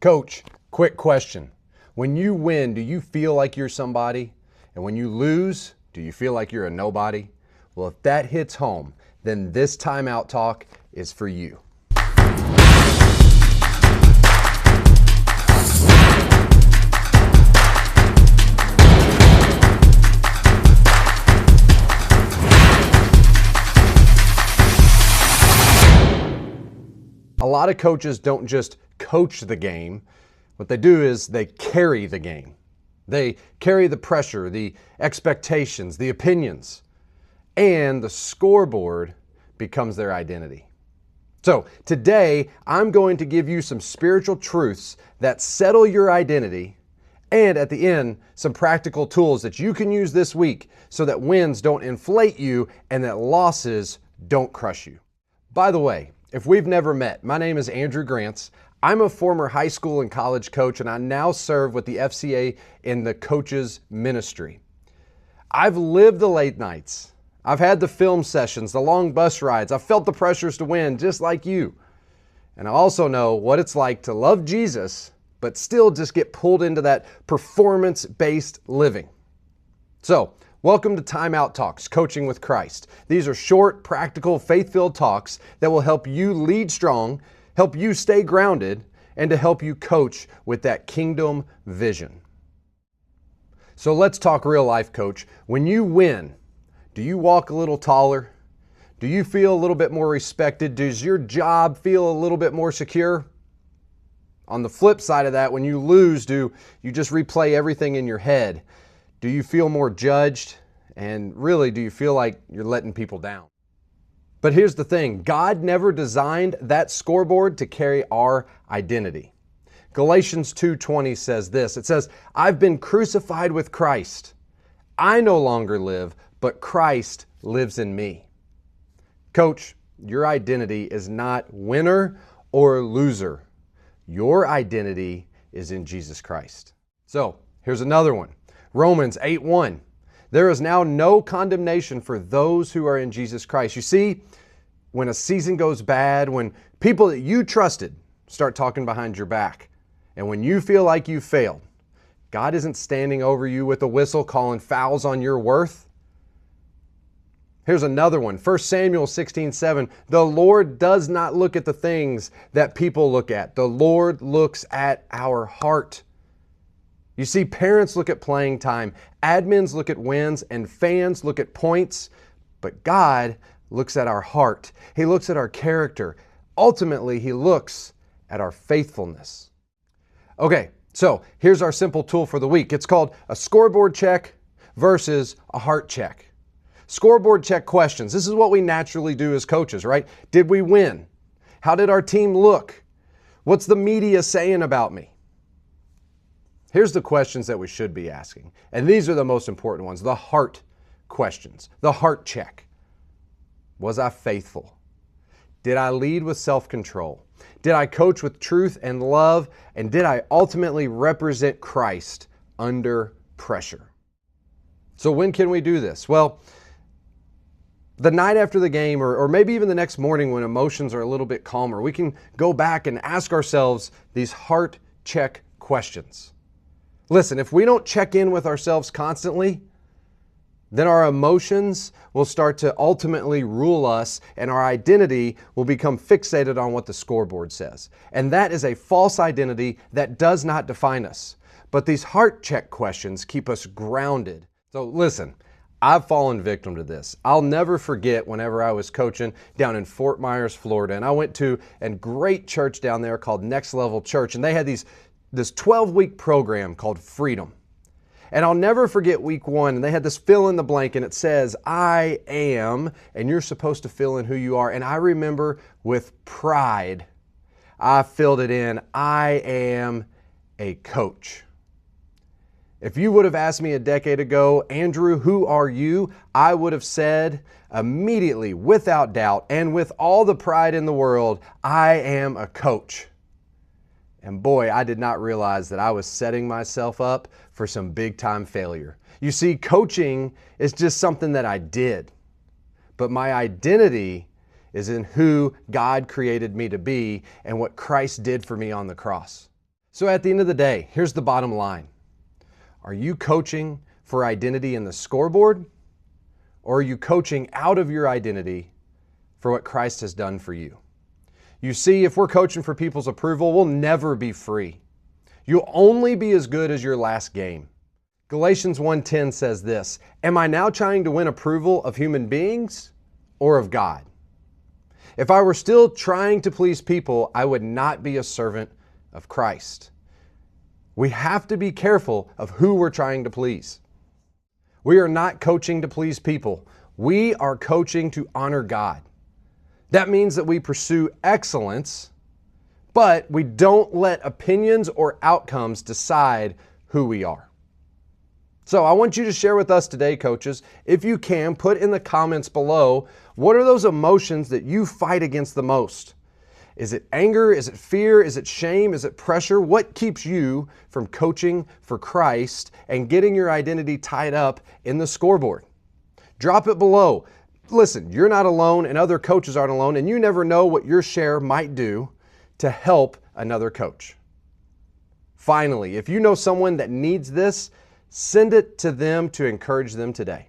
Coach, quick question. When you win, do you feel like you're somebody? And when you lose, do you feel like you're a nobody? Well, if that hits home, then this Timeout Talk is for you. A lot of coaches don't just coach the game. What they do is they carry the game. They carry the pressure, the expectations, the opinions, and the scoreboard becomes their identity. So today, I'm going to give you some spiritual truths that settle your identity, and at the end, some practical tools that you can use this week so that wins don't inflate you and that losses don't crush you. By the way, if we've never met, my name is Andrew Grants. I'm a former high school and college coach, and I now serve with the FCA in the coaches ministry. I've lived the late nights. I've had the film sessions, the long bus rides. I've felt the pressures to win just like you. And I also know what it's like to love Jesus, but still just get pulled into that performance-based living. So, welcome to Timeout Talks, Coaching with Christ. These are short, practical, faith-filled talks that will help you lead strong, help you stay grounded, and to help you coach with that kingdom vision. So let's talk real life, coach. When you win, do you walk a little taller? Do you feel a little bit more respected? Does your job feel a little bit more secure? On the flip side of that, when you lose, do you just replay everything in your head? Do you feel more judged? And really, do you feel like you're letting people down? But here's the thing, God never designed that scoreboard to carry our identity. Galatians 2:20 says this, it says, I've been crucified with Christ. I no longer live, but Christ lives in me. Coach, your identity is not winner or loser. Your identity is in Jesus Christ. So here's another one. Romans 8:1. There is now no condemnation for those who are in Jesus Christ. You see, when a season goes bad, when people that you trusted start talking behind your back, and when you feel like you failed, God isn't standing over you with a whistle calling fouls on your worth. Here's another one, 1 Samuel 16:7. The Lord does not look at the things that people look at. The Lord looks at our heart. You see, parents look at playing time, admins look at wins, and fans look at points, but God looks at our heart. He looks at our character. Ultimately, He looks at our faithfulness. Okay, so here's our simple tool for the week. It's called a scoreboard check versus a heart check. Scoreboard check questions. This is what we naturally do as coaches, right? Did we win? How did our team look? What's the media saying about me? Here's the questions that we should be asking. And these are the most important ones, the heart questions, the heart check. Was I faithful? Did I lead with self-control? Did I coach with truth and love? And did I ultimately represent Christ under pressure? So when can we do this? Well, the night after the game, or maybe even the next morning when emotions are a little bit calmer, we can go back and ask ourselves these heart check questions. Listen, if we don't check in with ourselves constantly, then our emotions will start to ultimately rule us and our identity will become fixated on what the scoreboard says. And that is a false identity that does not define us. But these heart check questions keep us grounded. So listen, I've fallen victim to this. I'll never forget whenever I was coaching down in Fort Myers, Florida, and I went to a great church down there called Next Level Church, and they had this 12-week program called Freedom. And I'll never forget week 1, and they had this fill in the blank, and it says, I am, and you're supposed to fill in who you are. And I remember with pride, I filled it in, I am a coach. If you would have asked me a decade ago, Andrew, who are you? I would have said immediately, without doubt, and with all the pride in the world, I am a coach. And boy, I did not realize that I was setting myself up for some big time failure. You see, coaching is just something that I did, but my identity is in who God created me to be and what Christ did for me on the cross. So at the end of the day, here's the bottom line. Are you coaching for identity in the scoreboard, or are you coaching out of your identity for what Christ has done for you? You see, if we're coaching for people's approval, we'll never be free. You'll only be as good as your last game. Galatians 1:10 says this, "Am I now trying to win approval of human beings or of God?" If I were still trying to please people, I would not be a servant of Christ. We have to be careful of who we're trying to please. We are not coaching to please people. We are coaching to honor God. That means that we pursue excellence, but we don't let opinions or outcomes decide who we are. So I want you to share with us today, coaches, if you can, put in the comments below, what are those emotions that you fight against the most? Is it anger? Is it fear? Is it shame? Is it pressure? What keeps you from coaching for Christ and getting your identity tied up in the scoreboard? Drop it below. Listen, you're not alone and other coaches aren't alone, and you never know what your share might do to help another coach. Finally, if you know someone that needs this, send it to them to encourage them today.